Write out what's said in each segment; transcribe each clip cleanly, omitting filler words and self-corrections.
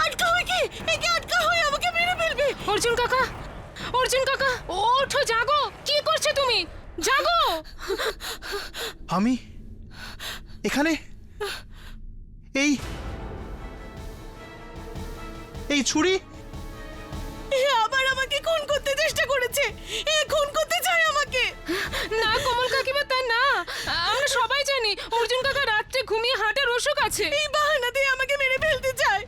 আটকা হয়ে কি একে আটকা হয়ে আমাকে মেরে ফেলবে। অর্জুন কাকা, অর্জুন কাকা, ওঠো, জাগো। কি করছো তুমি? জাগো। আমি এখানে এই এই ছুরি? এ আবার আমাকে খুন করতে চেষ্টা করেছে। এ খুন করতে চায় আমাকে। না কমল কাকিমা, তা না। আমরা সবাই জানি অর্জুন কাকা রাত্রে ঘুমিয়ে হাঁটার অসুখ আছে। এই বাহানা দিয়ে আমাকে মেরে ফেলতে চায়।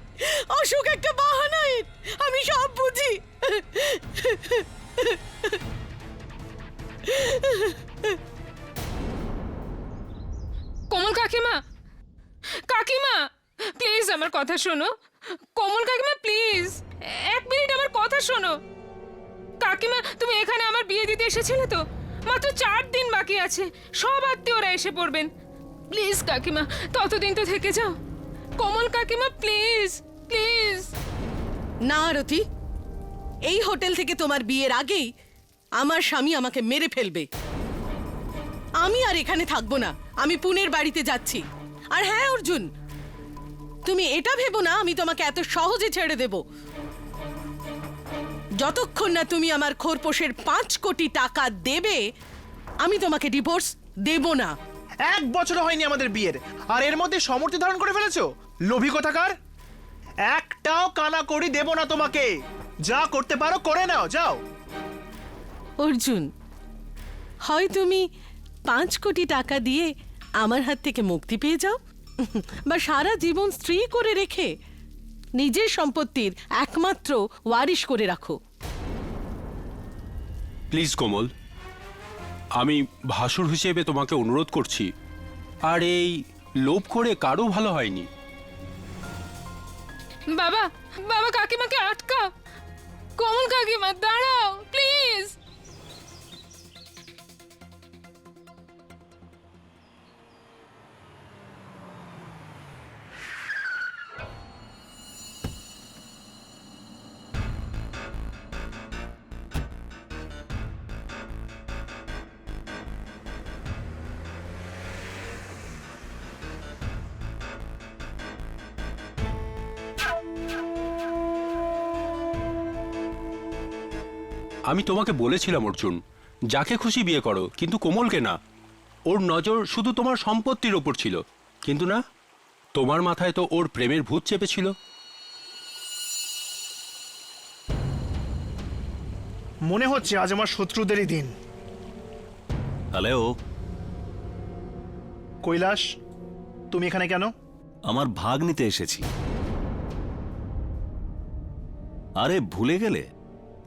অসুখ একটা বাহানা, আমি সব বুঝি। কমল কাকিমা, কাকিমা প্লিজ আমার কথা শোনো। কমল কাকিমা প্লিজ, 1 মিনিট আমার কথা শোনো। কাকিমা, তুমি এখানে আমার বিয়ে দিতে এসেছিলে তো? মাত্র 4 দিন বাকি আছে, সব আত্মীয়রা এসে পড়বেন। প্লিজ কাকিমা, ততদিন তো থেকে যাও। কমল কাকিমা প্লিজ, প্লিজ। না আরতি, এই হোটেল থেকে তোমার বিয়ের আগেই আমার স্বামী আমাকে মেরে ফেলবে। আমি আর এখানে থাকবো না, আমি পুনের বাড়িতে যাচ্ছি। আর হ্যাঁ অর্জুন, তুমি এটা ভেবো না আমি তোমাকে এত সহজে ছেড়ে দেব। যতক্ষণ না তুমি আমার খোরপোশের 5 কোটি টাকা দেবে, আমি তোমাকে ডিভোর্স দেব না। 1 বছর হয়নি আমাদের বিয়ের, আর এর মধ্যে সমর্থ ধারণ করে ফেলেছো। লোভী কথাকার, একটাও কানা করি দেব না তোমাকে। যা করতে পারো করে নাও, যাও। অর্জুন, হয় তুমি 5 কোটি টাকা দিয়ে আমার হাত থেকে মুক্তি পেয়ে যাও, বা সারা জীবন স্ত্রী করে রেখে নিজের সম্পত্তির একমাত্র ওয়ারিশ করে রাখো। প্লিজ কোমল, আমি ভাসুর হিসেবে তোমাকে অনুরোধ করছি। আর এই লোভ করে কারো ভালো হয়নি। বাবা, বাবা কাকিমাকে আটকাও। কমল কাকিমা দাঁড়াও প্লিজ। আমি তোমাকে বলেছিলাম অর্জুন, যাকে খুশি বিয়ে করো, কিন্তু কোমলকে না। ওর নজর শুধু তোমার সম্পত্তির ওপর ছিল, কিন্তু না, তোমার মাথায় তো ওর প্রেমের ভূত চেপেছিল। মনে হচ্ছে আজ আমার শত্রুদেরই দিন। হ্যালো, কৈলাস, তুমি এখানে কেন? আমার ভাগ নিতে এসেছি। আরে ভুলে গেলে?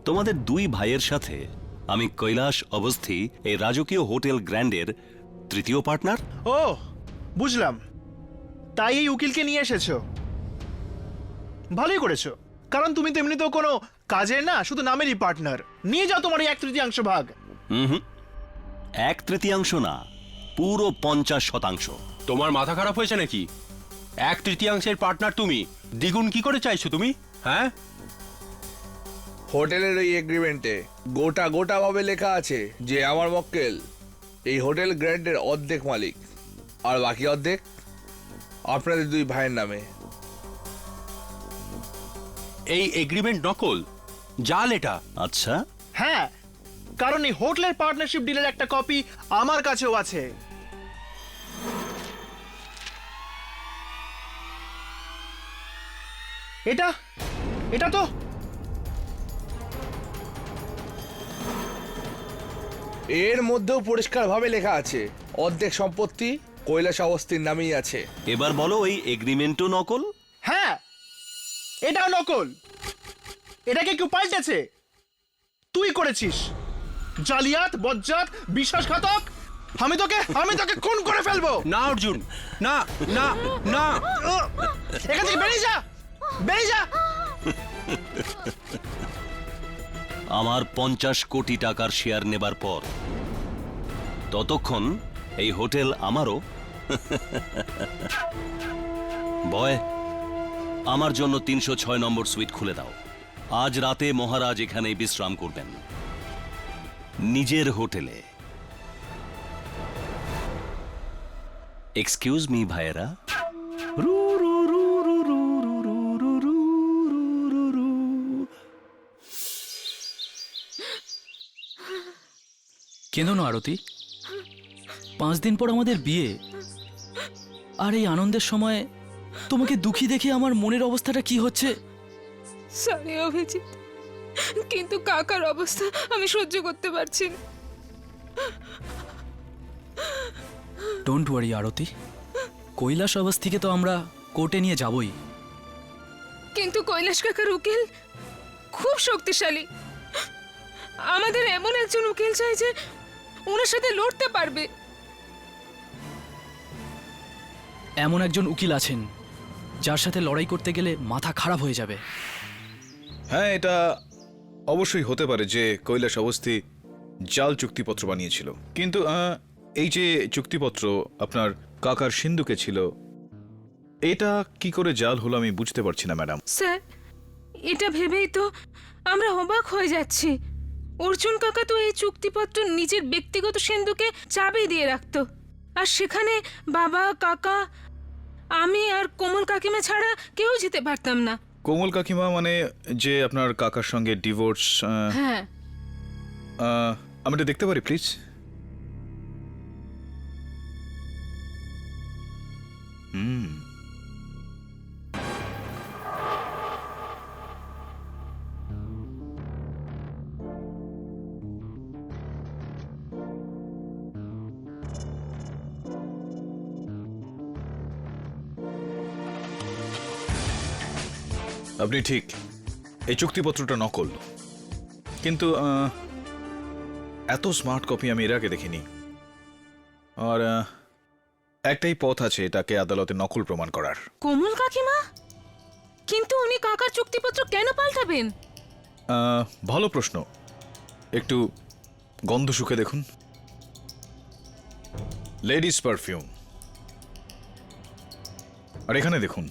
তোমাদের 2 ভাইয়ের সাথে আমি কৈলাস অবস্থি এই রাজকীয় হোটেল গ্র্যান্ডের 3য় পার্টনার। ও বুঝলাম, তাই এই উকিলকে নিয়ে এসেছো। ভালোই করেছো, কারণ তুমি তো এমনিতেও কোনো কাজের না, শুধু নামেরই পার্টনার। নিয়ে যাও তোমার এই 1/3 ভাগ। 1/3 না, পুরো 50%। তোমার মাথা খারাপ হয়েছে নাকি? 1/3 পার্টনার তুমি, দ্বিগুণ কি করে চাইছো তুমি? হ্যাঁ, হোটেলের ওই এগ্রিমেন্টে গোটা ভাবে লেখা আছে যে আমার মক্কেল এই হোটেল গ্র্যান্ডের অর্ধেক মালিক, আর বাকি অর্ধেক আপনাদের 2 ভাইয়ের নামে। এই এগ্রিমেন্ট নকল, জাল এটা। আচ্ছা, হ্যাঁ, কারণ এই হোটেলের পার্টনারশিপ ডিলের একটা কপি আমার কাছেও আছে। এটা এটা তো এর মধ্যেও পরিষ্কারভাবে লেখা আছে অর্ধেক সম্পত্তি কৈলাস অবস্থির নামেই আছে। এবার বলো, এই এগ্রিমেন্টও নকল? হ্যাঁ, এটাও নকল। এটাকে কেউ পাল্টেছে, তুই করেছিস। জালিয়াত, বজ্জাত, বিশ্বাসঘাতক। আমি তোকে খুন করে ফেলবো। না অর্জুন, না না না, এখান থেকে বেরিয়ে যা, বেরিয়ে যা। আমার 50 কোটি টাকার শেয়ার নেবার পর ততক্ষণ এই হোটেল আমারও। বয়, আমার জন্য 306 নম্বর সুইট খুলে দাও। আজ রাতে মহারাজ এখানেই বিশ্রাম করবেন, নিজের হোটেলে। এক্সকিউজ মি ভাইয়েরা। রু রু রু রু রু রু। কেঁদো না আরতি। 5 দিন পর আমাদের বিয়ে, আর এই আনন্দের সময় তোমাকে দুঃখী দেখে আমার মনের অবস্থাটা কি হচ্ছে। সরি অভিজিৎ, কিন্তু কাকার অবস্থা আমি সহ্য করতে পারছি না। ডোন্ট ওয়ারি আরতি, কৈলাস অবস্থিকে তো আমরা কোর্টে নিয়ে যাবই। কিন্তু কৈলাস কাকার উকিল খুব শক্তিশালী। আমাদের এমন একজন উকিল চাই যে ওনার সাথে লড়তে পারবে। এমন একজন উকিল আছেন যার সাথে লড়াই করতে গেলে মাথা খারাপ হয়ে যাবে। হ্যাঁ, এটা অবশ্যই হতে পারে যে কৈলাস অবস্থি জাল চুক্তিপত্র বানিয়েছিল, কিন্তু এই যে চুক্তিপত্র আপনার কাকার সিন্ধুকে ছিল, এটা কি করে জাল হলো আমি বুঝতে পারছি না ম্যাডাম। স্যার, এটা ভেবেই তো আমরা অবাক হয়ে যাচ্ছি। অর্জুন কাকা তো এই চুক্তিপত্র নিজের ব্যক্তিগত সিন্ধুকে চাবি দিয়ে রাখতো, আর সেখানে বাবা, কাকা, আমি আর কোমল কাকিমা ছাড়া কেউ যেতে পারতাম না। কোমল কাকিমা মানে যে আপনার কাকার সঙ্গে ডিভোর্স? হ্যাঁ। আমি এটা দেখতে পারি প্লিজ? আপনি ঠিক, এই চুক্তিপত্রটা নকল, কিন্তু এত স্মার্ট কপি আমি এর আগে দেখিনি। আর একটাই পথ আছে এটাকে আদালতে নকল প্রমাণ করার। কোমল কাকিমা? কিন্তু উনি কাকার চুক্তিপত্র কেন পাল্টাবেন? ভালো প্রশ্ন, একটু গন্ধ শুকে দেখুন। Ladies perfume. আর এখানে দেখুন,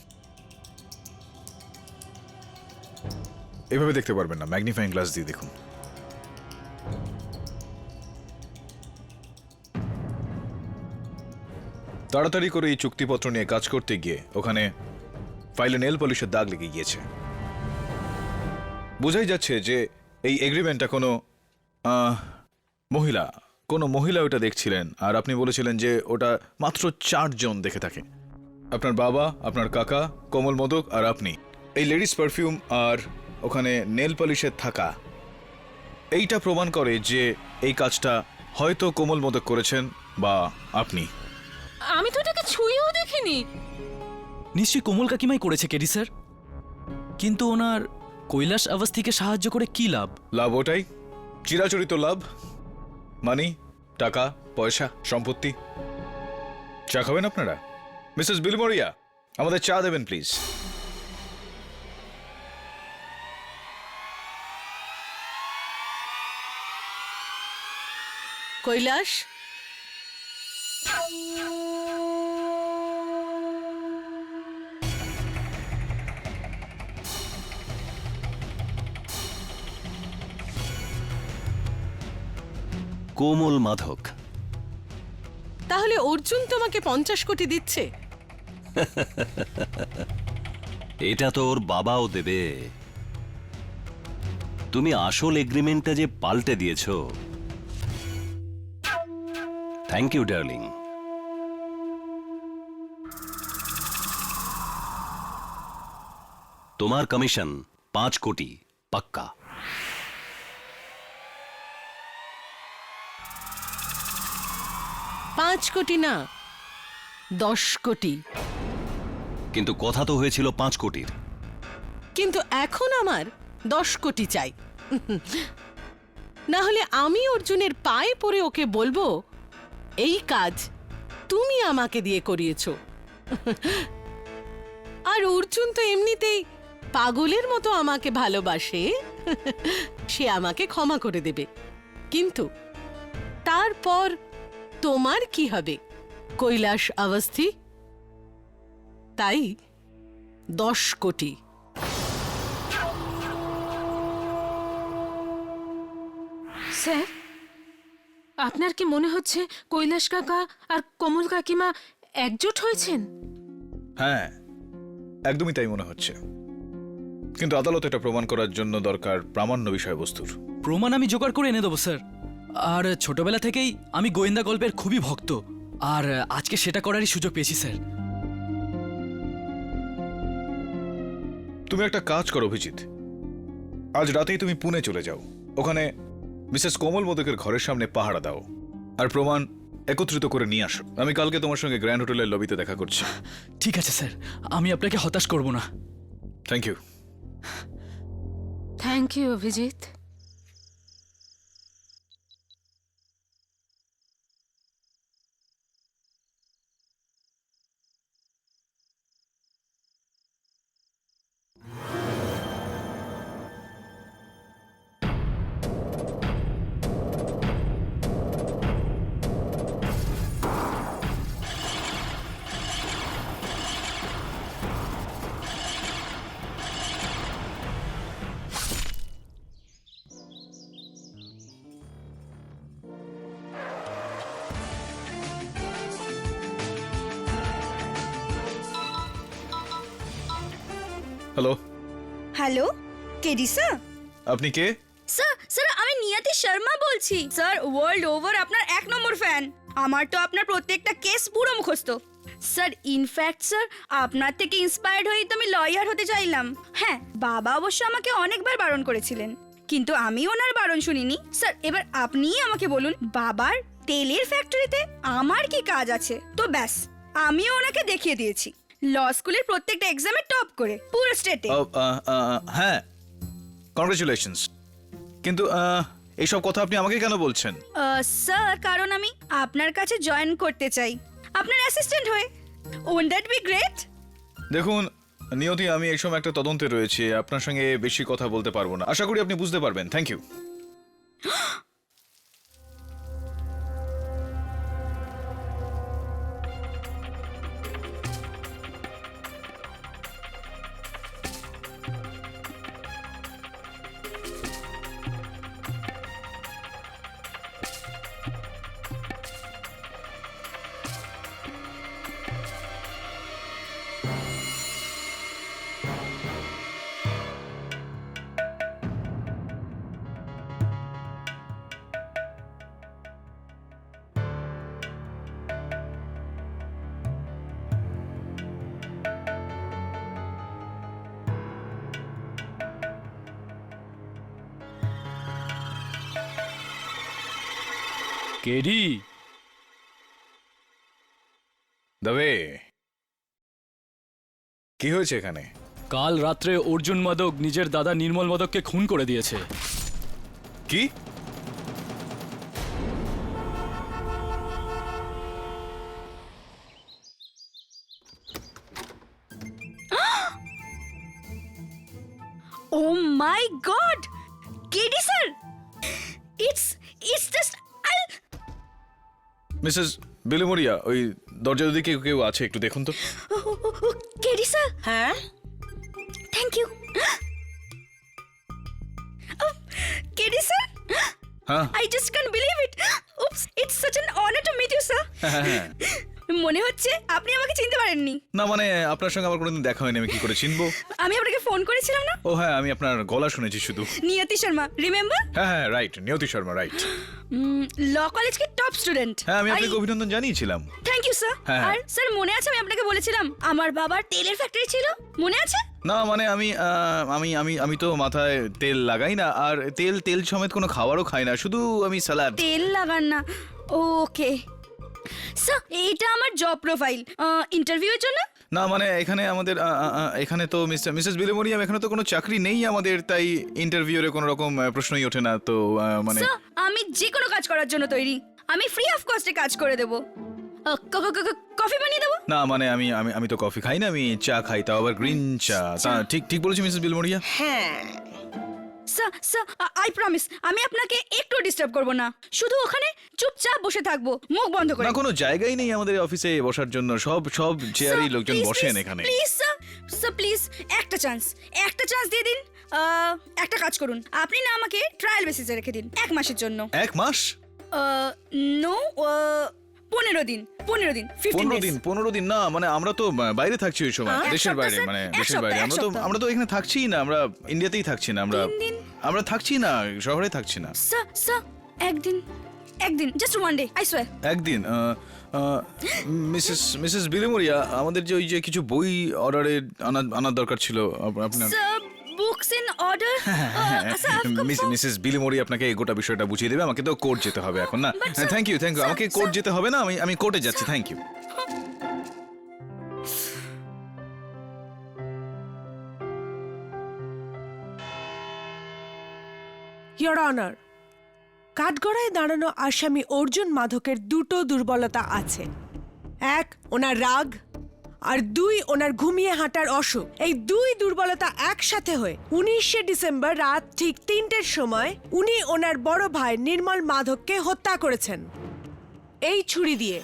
এভাবে দেখতে পারবেন না, ম্যাগনিফাইং গ্লাস দিয়ে দেখুন। তাড়াতাড়ি করে এই চুক্তিপত্র নিয়ে কাজ করতে গিয়ে ওখানে ফাইলে নেল পলিশের দাগ লেগে গিয়েছে। বোঝাই যাচ্ছে যে এই এগ্রিমেন্টটা কোনো মহিলা ওটা দেখছিলেন, আর আপনি বলেছিলেন যে ওটা মাত্র 4 জন দেখে থাকে। আপনার বাবা, আপনার কাকা, কোমল মোদক আর আপনি। এই লেডিস পারফিউম আর ওখানে নেল পলিশের থাকা, এইটা প্রমাণ করে যে এই কাজটা হয়তো কোমল মোদক করেছেন বা আপনি। আমি তো এটাকে ছুঁয়েও দেখিনি। নিশ্চয়ই কোমল কাকিমাই করেছে কেডি স্যার, কিন্তু ওনার কৈলাস অবস্থিকে সাহায্য করে কি লাভ? লাভ ওটাই, চিরাচরিত লাভ, মানি, টাকা, পয়সা, সম্পত্তি। চা খাবেন আপনারা? মিসেস বিলমোরিয়া, আমাদের চা দেবেন প্লিজ। কৈলাস, কোমল মাধক। তাহলে অর্জুন তোমাকে 50 কোটি দিচ্ছে? এটা তো ওর বাবাও দেবে। তুমি আসল এগ্রিমেন্টটা যে পাল্টে দিয়েছো, থ্যাংক ইউ ডার্লিং। তোমার কমিশন 5 কোটি পাক্কা। পাঁচ কোটি না, 10 কোটি। কিন্তু কথা তো হয়েছিল 5 কোটির। কিন্তু এখন আমার 10 কোটি চাই। না হলে আমি অর্জুনের পায়ে পড়ে ওকে বলবো, এই কাজ তুমি আমাকে দিয়ে করিয়েছো। আর অর্জুন তো এমনিতেই পাগলের মতো আমাকে ভালোবাসে, সে আমাকে ক্ষমা করে দেবে। কিন্তু তারপর তোমার কি হবে কৈলাস অবস্থি? তাই 10 কোটি। স্যার, আপনার কি মনে হচ্ছে কৈলাস কাকা আর কোমল কাকিমা একজোট হয়েছেন? হ্যাঁ, একদমই তাই মনে হচ্ছে, কিন্তু আদালত এটা প্রমাণ করার জন্য দরকার প্রামাণ্য বিষয়বস্তুর। প্রমাণ আমি জোগাড় করে এনে দেবো স্যার। আর ছোটবেলা থেকেই আমি গোয়েন্দা গল্পের খুবই ভক্ত, আর আজকে সেটা করারই সুযোগ পেয়েছি স্যার। তুমি একটা কাজ করো অভিজিৎ, আজ রাতেই তুমি পুনে চলে যাও, ওখানে মিসেস কোমল মোদকের ঘরের সামনে পাহারা দাও আর প্রমাণ একত্রিত করে নিয়ে আসো। আমি কালকে তোমার সঙ্গে গ্র্যান্ড হোটেলের লবিতে দেখা করছি। ঠিক আছে স্যার, আমি আপনাকে হতাশ করব না। Thank you. Thank you Abhijit. Hello, hello, KD sir? আপনি কে? স্যার আমি নিয়তি শর্মা বলছি। স্যার ওয়ার্ল্ড ওভার আপনার 1 নম্বর ফ্যান। আমার তো আপনার প্রত্যেকটা কেস পুরো মুখস্থ। স্যার ইনফ্যাক্ট স্যার আপনার থেকে ইন্সপায়ার্ড হয়েই তো আমি লয়ার হতে চাইলাম। হ্যাঁ, বাবা অবশ্য আমাকে অনেকবার বারণ করেছিলেন, কিন্তু আমি ওনার বারণ শুনিনি। স্যার এবার আপনিই আমাকে বলুন, বাবার তেলের ফ্যাক্টরিতে আমার কি কাজ আছে? তো ব্যাস, আমিও ওনাকে দেখিয়ে দিয়েছি ল স্কুলের প্রত্যেকটা এক্সামে টপ করে পুরো স্টেটে। হ্যাঁ, কংগ্রেচুলেশনস। কিন্তু এইসব কথা আপনি আমাকে কেন বলছেন? স্যার কারণ আমি আপনার কাছে জয়েন করতে চাই আপনার অ্যাসিস্ট্যান্ট হয়ে। Won't that be great? দেখুন নিয়তি, আমি এই সময় একটা তদন্তে রয়েছে, আপনার সঙ্গে বেশি কথা বলতে পারবো না। আশা করি আপনি বুঝতে পারবেন। Thank you. কেডি, দবে, কি হয়েছে এখানে? কাল রাত্রে অর্জুন মাদক নিজের দাদা নির্মল মাদককে খুন করে দিয়েছে। কি? Oh my god, KD sir, it's just Mrs Bilimoria, ওই দরজার দিকে কেউ আছে, একটু দেখুন তো। KD sir. হ্যাঁ, থ্যাংক ইউ। কেডি স্যার, হ্যাঁ I just can't believe it. Oops, it's such an honor to meet you, sir. হ্যাঁ। মনে হচ্ছে আপনি আমাকে চিনতে পারেননি। না মানে আপনার সঙ্গে আমার কোনোদিন দেখা হয়নি, আমি কি করে চিনবো? আমি আপনাকে ফোন করেছিলাম না? ও হ্যাঁ, আমি আপনার গলা শুনেছি শুধু। নিয়তি শর্মা, রিমেম্বার? হ্যাঁ, right, Niyati Sharma, right. Law college কি টপ স্টুডেন্ট। হ্যাঁ, আমি আপনাকে অভিনন্দন জানিয়েছিলাম। Thank you sir. হ্যাঁ। আর স্যার মনে আছে আমি আপনাকে বলেছিলাম আমার বাবার তেলের ফ্যাক্টরি ছিল, মনে আছে? না মানে আমি তো মাথায় তেল লাগাই না, আর তেল সমেত কোনো খাবারও খাই না, শুধু আমি স্যালাড। তেল লাগান না? ওকে স্যার, এইটা আমার জব প্রোফাইল ইন্টারভিউয়ের জন্য। না মানে এখানে আমাদের এখানে তো মিসেস বিলুমরিয়াম, এখানে তো কোনো চাকরি নেই আমাদের, তাই ইন্টারভিউরে কোনো রকম প্রশ্নই ওঠে না, তো মানে। স্যার আমি যে কোনো কাজ করার জন্য তৈরি, আমি ফ্রি অফ কস্টে কাজ করে দেবো। কফি বানিয়ে দেবো? না মানে আমি তো কফি খাই না, আমি চা খাই, তাও আবার গ্রিন চা। ঠিক বলেছি মিসেস বিলুমরিয়া? হ্যাঁ। স্যার আই প্রমিস আমি আপনাকে একটু ডিস্টার্ব করব না, শুধু ওখানে চুপচাপ বসে থাকবো মুখ বন্ধ করে। না কোনো জায়গাই নেই আমাদের অফিসে বসার জন্য, সব চেয়ারেই লোকজন বসেন এখানে। প্লিজ স্যার প্লিজ একটা চান্স দিয়ে দিন। একটা কাজ করুন, আপনি না আমাকে ট্রায়াল বেসিসে রেখে দিন 1 মাসের জন্য। 1 মাস? নো 15 দিন 15 দিন না, মানে আমরা তো বাইরে থাকছি ওই সময়, দেশের বাইরে, মানে দেশের বাইরে। আমরা তো এখানে থাকছি না, আমরা ইন্ডিয়াতেই থাকছি না, আমরা থাকছি না, শহরে থাকছি না। স্যার একদিন একদিন just one day I swear. একদিন মিসেস বিলিমোরিয়া, আমাদের যে ওই যে কিছু বই অর্ডারে আনার দরকার ছিল আপনার। Sir books in order. Mrs Bilimoria আপনাকে এই গোটা বিষয়টা বুঝিয়ে দেবে। আমাকে তো কোর্ট যেতে হবে এখন না। But sir- থ্যাংক ইউ আমাকে কোর্ট sir- যেতে হবে না, আমি কোর্টে যাচ্ছি। Thank you. ইয়োর অনার, কাঠগড়ায় দাঁড়ানো আসামি অর্জুন মাধকের দুটো দুর্বলতা আছে। এক, ওনার রাগ, আর দুই, ওনার ঘুমিয়ে হাঁটার অসুখ। এই দুই দুর্বলতা একসাথে হয়ে 19শে ডিসেম্বর রাত ঠিক 3টের সময় উনি ওনার বড় ভাই নির্মল মাধককে হত্যা করেছেন এই ছুরি দিয়ে।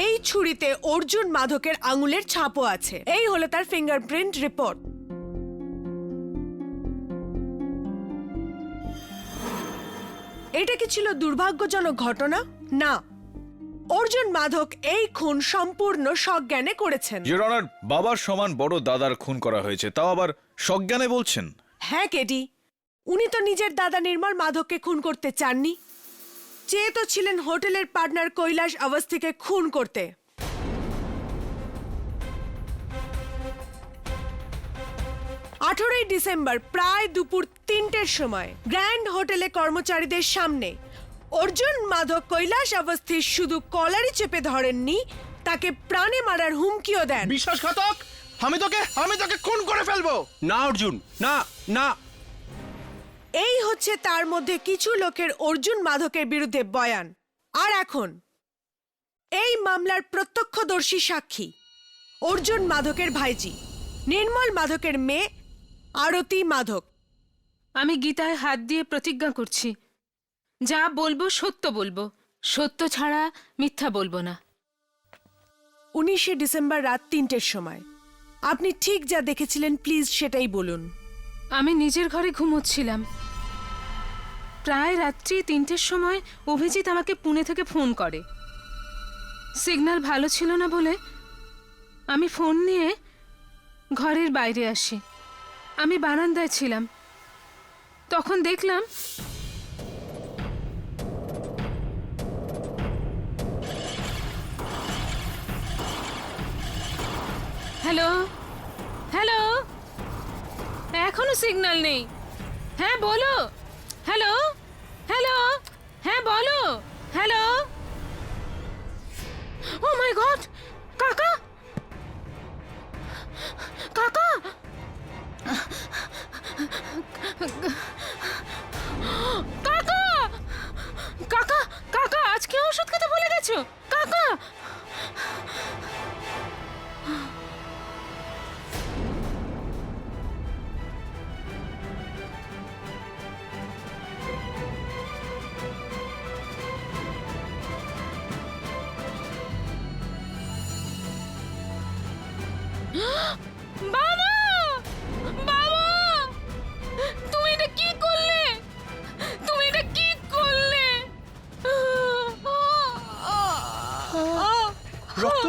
এই ছুরিতে অর্জুন মাধকের আঙুলের ছাপও আছে। এই হলো তার ফিঙ্গারপ্রিন্ট রিপোর্ট। এটা কি ছিল দুর্ভাগ্যজনক ঘটনা? না, অর্জুন মাধক এই খুন সম্পূর্ণ সজ্ঞানে করেছেন। ইয়োর অনার, বাবার সমান বড় দাদার খুন করা হয়েছে, তাও আবার সজ্ঞানে বলছেন? হ্যাঁ কেডি, উনি তো নিজের দাদা নির্মল মাধককে খুন করতে চাননি, চেয়ে তো ছিলেন হোটেলের পার্টনার কৈলাস অবস্থিকে খুন করতে। ডিসেম্বর প্রায় দুপুর 3টের সময় গ্র্যান্ড হোটেলে কর্মচারীদের সামনে অর্জুন মাধক কৈলাস অবস্থি শুধু কলারই চেপে ধরেননি, তাকে প্রাণে মারার হুমকিও দেন। বিশ্বাসঘাতক! আমি তোকে খুন করে ফেলবো! না অর্জুন, না না। এই হচ্ছে তার মধ্যে কিছু লোকের অর্জুন মাধকের বিরুদ্ধে বয়ান। আর এখন এই মামলার প্রত্যক্ষদর্শী সাক্ষী অর্জুন মাধকের ভাইজি নির্মল মাধকের মেয়ে আরতি মাধক। আমি গীতায় হাত দিয়ে প্রতিজ্ঞা করছি, যা বলবো সত্য বলবো, সত্য ছাড়া মিথ্যা বলবো না। 19শে ডিসেম্বর রাত 3টের সময় আপনি ঠিক যা দেখেছিলেন প্লিজ সেটাই বলুন। আমি নিজের ঘরে ঘুমোচ্ছিলাম। প্রায় রাত্রি 3টের সময় অভিজিৎ আমাকে পুনে থেকে ফোন করে। সিগন্যাল ভালো ছিল না বলে আমি ফোন নিয়ে ঘরের বাইরে আসি। আমি বারান্দায় ছিলাম, তখন দেখলাম হ্যালো হ্যালো, এখনো সিগন্যাল নেই। হ্যাঁ বলো, হ্যালো হ্যালো, হ্যাঁ বলো, হ্যালো। ও মাই গড, কাকা কাকা কাকা কাকা কাকা, আজকে ওষুধ খেতে ভুলে গেছো কাকা? বাবা বাবা, তুমি এটা কি করলে? তুমি এটা কি করলে? রক্ত!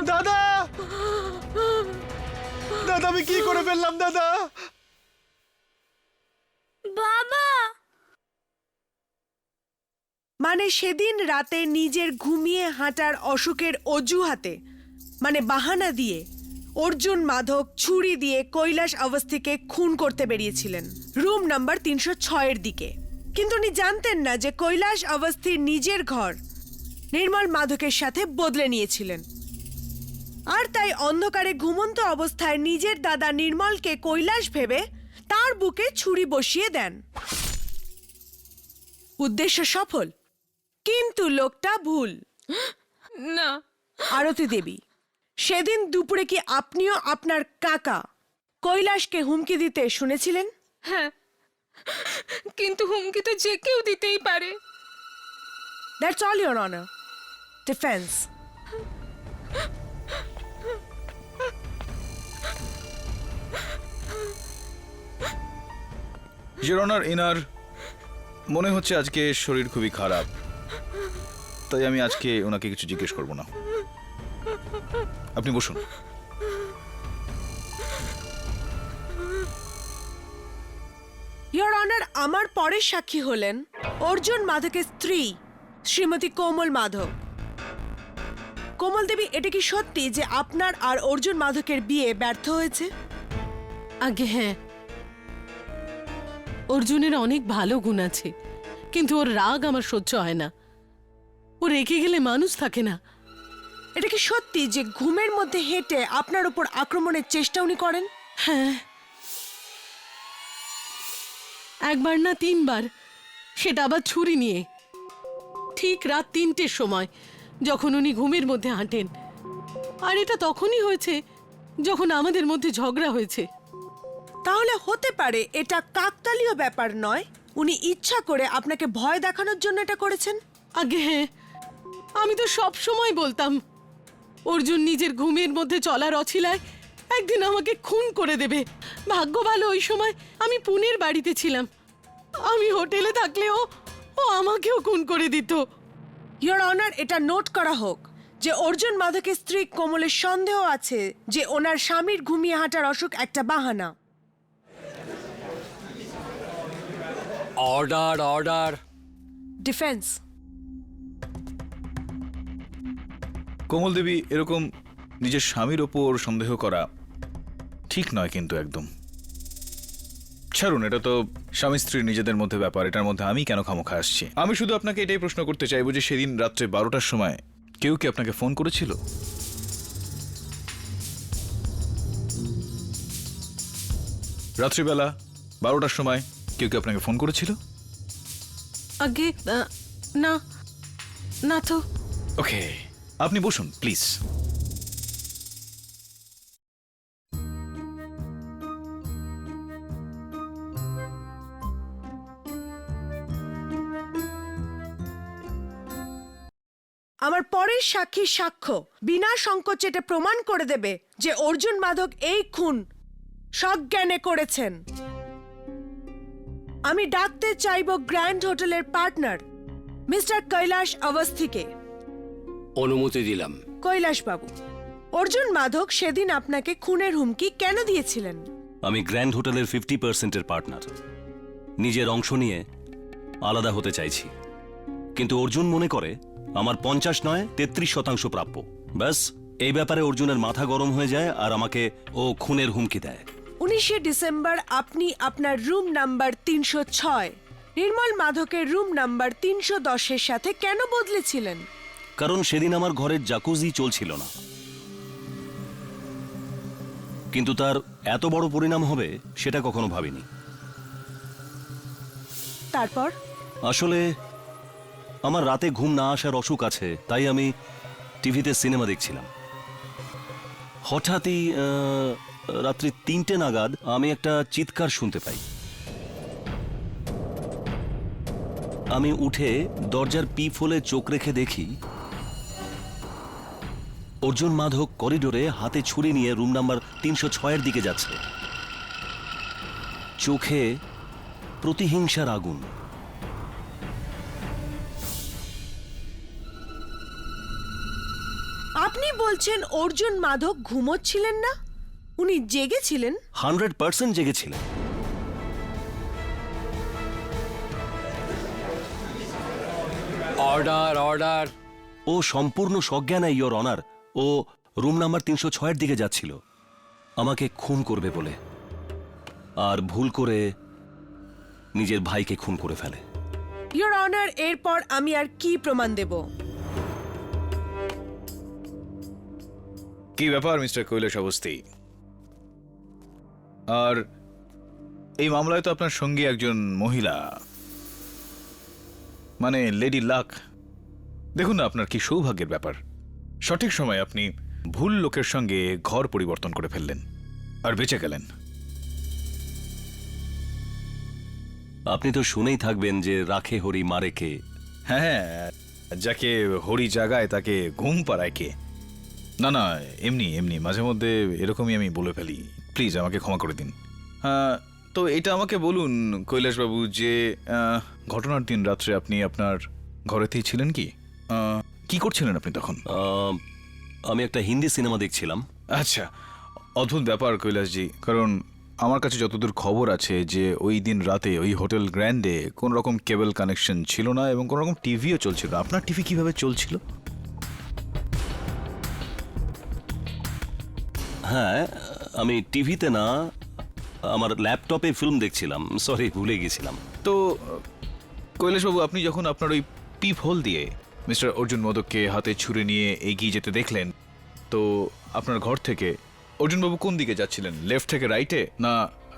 দাদা! দাদা, আমি কি করে ফেললাম দাদা? বাবা মানে সেদিন রাতে নিজের ঘুমিয়ে হাঁটার অসুখের অজুহাতে, মানে বাহানা দিয়ে অর্জুন মাধক ছুরি দিয়ে কৈলাস অবস্থিকে খুন করতে বেরিয়েছিলেন রুম নাম্বার 306-এর দিকে। কিন্তু উনি জানতেন না যে কৈলাস অবস্থির নিজের ঘর নির্মল মাধকের সাথে বদলে নিয়েছিলেন, আর তাই অন্ধকারে ঘুমন্ত অবস্থায় নিজের দাদা নির্মলকে কৈলাস ভেবে তার বুকে ছুরি বসিয়ে দেন। উদ্দেশ্য সফল, কিন্তু লোকটা ভুল। না আরতি দেবী, সেদিন দুপুরে কি আপনিও আপনার কাকা কৈলাসকে হুমকি দিতে শুনেছিলেন? হ্যাঁ, কিন্তু হুমকি তো যে কেউ দিতেই পারে। That's all your honour. Defence. Your honour, inner মনে হচ্ছে আজকে শরীর খুবই খারাপ, তাই আমি আজকে ওনাকে কিছু জিজ্ঞেস করব না। আপনি বসুন। আমার পরের সাক্ষী হলেন অর্জুন মাধবের স্ত্রী শ্রীমতী কোমল মাধব। কোমল দেবী, এটা কি সত্যি যে আপনার আর অর্জুন মাধবের বিয়ে ব্যর্থ হয়েছে? আগে হ্যাঁ, অর্জুনের অনেক ভালো গুণ আছে, কিন্তু ওর রাগ আমার সহ্য হয় না। ও রেগে গেলে মানুষ থাকে না। এটা কি সত্যি যে ঘুমের মধ্যে হেঁটে আপনার উপর আক্রমণের চেষ্টা উনি করেন? হ্যাঁ, একবার না 3 বার, সেটা আবার ছুরি নিয়ে। ঠিক রাত 3টের সময় যখন উনি ঘুমের মধ্যে হাঁটেন। আর এটা তখনই হয়েছে যখন আমাদের মধ্যে ঝগড়া হয়েছে। তাহলে হতে পারে এটা কাকতালীয় ব্যাপার নয়, উনি ইচ্ছা করে আপনাকে ভয় দেখানোর জন্য এটা করেছেন? আগে হ্যাঁ, আমি তো সব সময় বলতাম অর্জুন নিজের ঘুমের মধ্যে চলার অছিলায় একদিন আমাকে খুন করে দেবে। ভাগ্য ভালো ওই সময় আমি পুনের বাড়িতে ছিলাম। আমি হোটেলে থাকলেও ও আমাকেও খুন করে দিত। ইয়োর অনার, এটা নোট করা হোক যে অর্জুন মাধবের স্ত্রী কোমলের সন্দেহ আছে যে ওনার স্বামীর ঘুমিয়ে হাঁটার অসুখ একটা বাহানা। Order order. ডিফেন্স। কোমল দেবী, এরকম নিজের স্বামীর ওপর সন্দেহ করা ঠিক নয় কিন্তু একদম। ছাড়ুন, এটা তো স্বামী স্ত্রীর নিজেদের মধ্যে ব্যাপার, এটার মধ্যে আমি কেন খামোখা আসছি? আমি শুধু আপনাকে এটাই প্রশ্ন করতে চাইবো যে সেদিন রাত্রে 12টার সময় কেউ কি আপনাকে ফোন করেছিল? রাত্রিবেলা 12টার সময় কেউ কি আপনাকে ফোন করেছিল? আগে না, না তো। ওকে, আপনি বসুন প্লিজ। আমার পরের সাক্ষীর সাক্ষ্য বিনা সংকোচে এটা প্রমাণ করে দেবে যে অর্জুন মাধব এই খুন সজ্ঞানে করেছেন। আমি ডাকতে চাইব গ্র্যান্ড হোটেলের পার্টনার মিস্টার কৈলাস অবস্থিকে। অনুমতি দিলাম। কৈলাস বাবু, অর্জুন মাধব সেদিন আপনাকে খুনের হুমকি কেন দিয়েছিলেন? আমি গ্র্যান্ড হোটেলের 50%-এর পার্টনার। নিজের অংশ নিয়ে আলাদা হতে চাইছি, কিন্তু অর্জুন মনে করে আমার 50 নয় 33% প্রাপ্য। ব্যাস, এই ব্যাপারে অর্জুনের মাথা গরম হয়ে যায় আর আমাকে ও খুনের হুমকি দেয়। 19শে ডিসেম্বর আপনি আপনার রুম নাম্বার 306 নির্মল মাধকের রুম নাম্বার 310-এর সাথে কেন বদলেছিলেন? কারণ সেদিন আমার ঘরের জাকুজি চলছিল না। কিন্তু তার এত বড় পরিণাম হবে সেটা কখনো ভাবিনি। তারপর? আসলে আমার রাতে ঘুম না আসার অসুখ আছে, তাই আমি টিভিতে সিনেমা দেখছিলাম। হঠাৎই রাত্রি 3টে নাগাদ আমি একটা চিৎকার শুনতে পাই। আমি উঠে দরজার পিপ হলে চোখ রেখে দেখি অর্জুন মাধব করিডোরে হাতে ছুরি নিয়ে রুম নাম্বার 306-এর দিকে যাচ্ছে। চোখে প্রতিহিংসার আগুন। আপনি বলছেন অর্জুন মাধব ঘুমোচ্ছিলেন না, উনি জেগেছিলেন? 100% জেগেছিলেন। Order order. ও সম্পূর্ণ সজ্ঞানে, ইয়োর অনার। ও রুম নাম্বার 306-এর দিকে যাচ্ছিল আমাকে খুন করবে বলে, আর ভুল করে নিজের ভাইকে খুন করে ফেলে। ইয়োর অনার, এরপর আমি আর কি প্রমাণ দেব? কি ব্যাপার মিস্টার কৈলাস অবস্থি? আর এই মামলায় তো আপনার সঙ্গী একজন মহিলা, মানে লেডি লাক। দেখুন না, আপনার কি সৌভাগ্যের ব্যাপার। সঠিক সময় আপনি ভুল লোকের সঙ্গে ঘর পরিবর্তন করে ফেললেন আর বেঁচে গেলেন। আপনি তো শুনেই থাকবেন যে রাখে হরি মারে কে। হ্যাঁ, যাকে হরি জাগায় তাকে ঘুম পাড়ায় কে। না না, এমনি এমনি মাঝে মধ্যে এরকমই আমি বলে ফেলি, প্লিজ আমাকে ক্ষমা করে দিন। হ্যাঁ, তো এটা আমাকে বলুন কৈলাসবাবু যে ঘটনার দিন রাত্রে আপনি আপনার ঘরেতেই ছিলেন কি? কি করছিলেন আপনি তখন? আমি একটা হিন্দি সিনেমা দেখছিলাম। আচ্ছা, অদ্ভুত ব্যাপার কৈলাসজি, কারণ আমার কাছে যতদূর খবর আছে যে ওই দিন রাতে ওই হোটেল গ্র্যান্ডে কোন রকম কেবল কানেকশন ছিল না এবং কোন রকম টিভিও চলছিল না। আপনার টিভি কিভাবে চলছিল? হ্যাঁ, আমি টিভিতে না, আমার ল্যাপটপে ফিল্ম দেখছিলাম। সরি, ভুলে গেছিলাম। তো কৈলাসবাবু, আপনি যখন আপনার ওই পিপ হোল দিয়ে মিস্টার অর্জুন মোদককে হাতে ছুরি নিয়ে এগিয়ে যেতে দেখলেন, তো আপনার ঘর থেকে অর্জুনবাবু কোন দিকে যাচ্ছিলেন? লেফট থেকে রাইটে না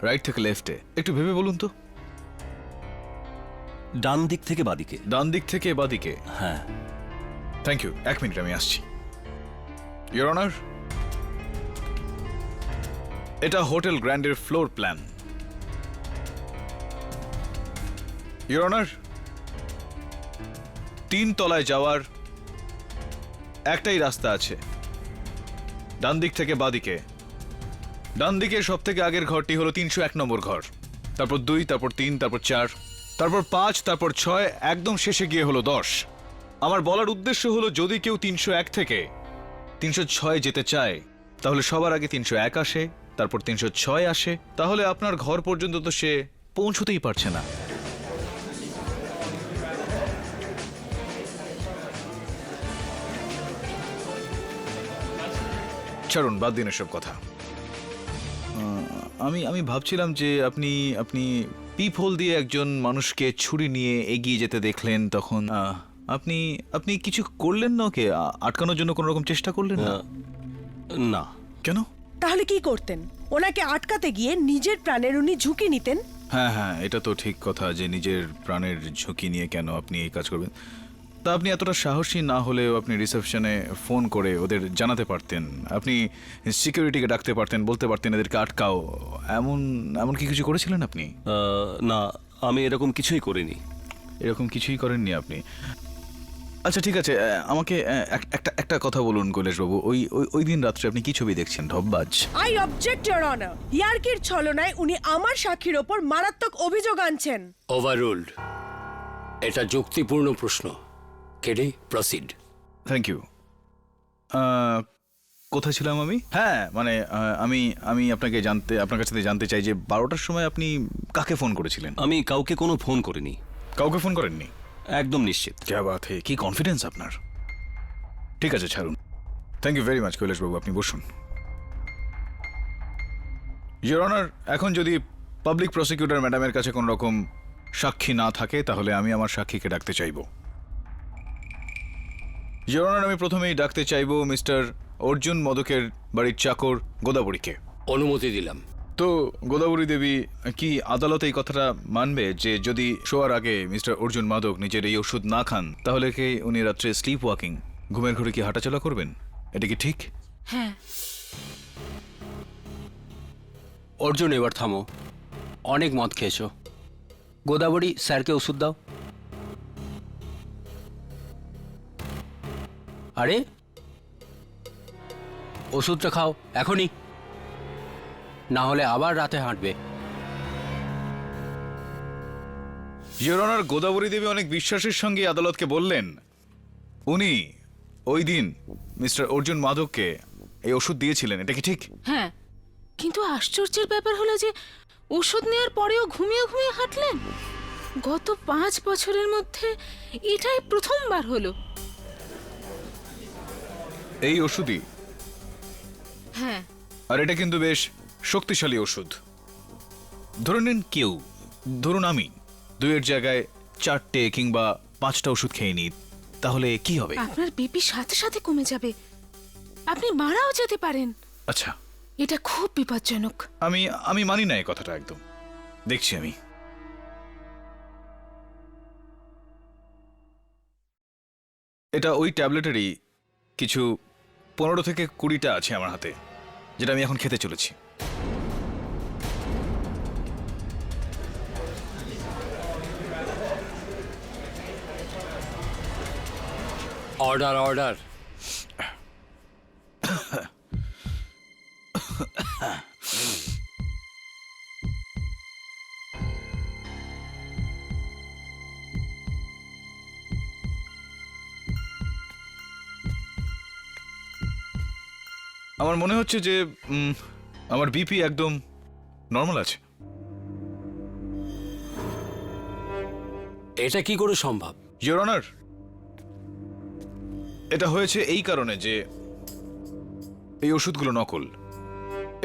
রাইট থেকে লেফটে? একটু ভেবে বলুন তো। ডান দিক থেকে বাদিকে। ডান দিক থেকে বাদিকে? হ্যাঁ। থ্যাংক ইউ, 1 মিনিট আমি আসছি। ইয়োর অনার, এটা হোটেল গ্র্যান্ডের ফ্লোর প্ল্যান। ইয়োর অনার, 3 তলায় যাওয়ার একটাই রাস্তা আছে, ডান দিক থেকে বাদিকে। ডান দিকে সব থেকে আগের ঘরটি হলো 301 নম্বর ঘর, তারপর 2, তারপর 3, তারপর 4, তারপর 5, তারপর 6, একদম শেষে গিয়ে হলো 10। আমার বলার উদ্দেশ্য হলো যদি কেউ 301 থেকে 306 যেতে চায় তাহলে সবার আগে 301 আসে, তারপর 306 আসে, তাহলে আপনার ঘর পর্যন্ত তো সে পৌঁছতেই পারছে না। ছাড়ুন, বাদ দিন এসব কথা। আমি ভাবছিলাম যে আপনি আপনি পিপ হোল দিয়ে একজন মানুষকে ছুরি নিয়ে এগিয়ে যেতে দেখলেন, তখন আপনি আপনি কিছু করলেন না? ওকে আটকানোর জন্য কোনো রকম চেষ্টা করলেন না? না। কেন? তাহলে কি করতেন? ওনাকে আটকাতে গিয়ে নিজের প্রাণের উনি ঝুঁকি নিতেন। হ্যাঁ হ্যাঁ, এটা তো ঠিক কথা যে নিজের প্রাণের ঝুঁকি নিয়ে কেন আপনি এই কাজ করবেন। তা আপনি এতটা সাহসী না হলেও আপনি রিসেপশনে ফোন করে ওদের জানাতে পারতেন, আপনি সিকিউরিটিকে ডাকতে পারতেন, বলতে পারতেন এদেরকে আটকাও। এমন কি কিছু করেছিলেন আপনি? না, আমি এরকম কিছুই করিনি। এরকম কিছুই করেননি আপনি? আচ্ছা ঠিক আছে, আমাকে একটা কথা বলুন কৈলাসবাবু, ওই দিন রাত্রে আপনি কি ছবি দেখছেন? ঢপবাজ? I object your honour. ইয়ার্কির ছলনায় উনি আমার সাক্ষীর ওপর মারাত্মক অভিযোগ আনছেন। ওভাররুলড। এটা যুক্তিপূর্ণ প্রশ্ন। কেডি, প্রসিড। Thank you. কোথায় ছিলাম আমি? হ্যাঁ, মানে আমি আপনার কাছ থেকে জানতে চাই যে 12টার সময় আপনি কাকে ফোন করেছিলেন? আমি কাউকে কোনো ফোন করিনি। কাউকে ফোন করেননি? একদম নিশ্চিত। ক্যা বাত হে, কি কনফিডেন্স আপনার। ঠিক আছে, ছাড়ুন। থ্যাংক ইউ ভেরি মাচ কৈলাসবাবু, আপনি বসুন। ইয়োর অনার, এখন যদি পাবলিক প্রসিকিউটর ম্যাডামের কাছে কোনো রকম সাক্ষী না থাকে তাহলে আমি আমার সাক্ষীকে ডাকতে চাইব। ইয়োর অনার, আমি প্রথমেই ডাকতে চাইব মিস্টার অর্জুন মোদকের বাড়ির চাকর গোদাবরীকে। অনুমতি দিলাম। তো গোদাবরী দেবী কি আদালতে এই কথাটা মানবে যে যদি শোয়ার আগে মিস্টার অর্জুন মাদক নিজের এই ওষুধ না খান তাহলে কি উনি রাত্রে স্লিপ ওয়াকিং, ঘুমের ঘরে কি হাঁটাচলা করবেন? এটা কি ঠিক? হ্যাঁ। অর্জুন, এবার থামো। অনেক মদ খেয়েছো। গোদাবরী, স্যারকে ওষুধ দাও। আরে, ওষুধটা খাও এখনই, না হলে আবার রাতে হাঁটবে। ইয়োর অনার, গোদাবরী দেবী অনেক বিশ্বাসের সঙ্গে আদালতকে বললেন উনি ওই দিন মিস্টার অর্জুন মাধবকে এই ওষুধ দিয়েছিলেন। এটা কি ঠিক? হ্যাঁ, কিন্তু আশ্চর্যের ব্যাপার হলো যে ওষুধ নেওয়ার পরেও ঘুমিয়ে ঘুমিয়ে হাঁটলেন। গত 5 বছরের মধ্যে এটাই প্রথমবার হলো। এই ওষুধই? হ্যাঁ। আর এটা কিন্তু বেশ শক্তিশালী ওষুধ। ধরে নিন ধরুন আমি 2-এর জায়গায় 4টে কিংবা 5টা ওষুধ খেয়ে নিই, তাহলে কি হবে? আপনার বিপি সাথে সাথে কমে যাবে, আপনি মারাও যেতে পারেন। আচ্ছা, এটা খুব বিপজ্জনক। আমি মানি না এই কথাটা একদম। দেখছি আমি। এটা ওই ট্যাবলেটেরই কিছু 15 থেকে 20টা আছে আমার হাতে, যেটা আমি এখন খেতে চলেছি। Order, order. আমার মনে হচ্ছে যে আমার বিপি একদম নর্মাল আছে। এটা কি করে সম্ভব? ইওর অনার, এটা হয়েছে এই কারণে যে এই ওষুধগুলো নকল।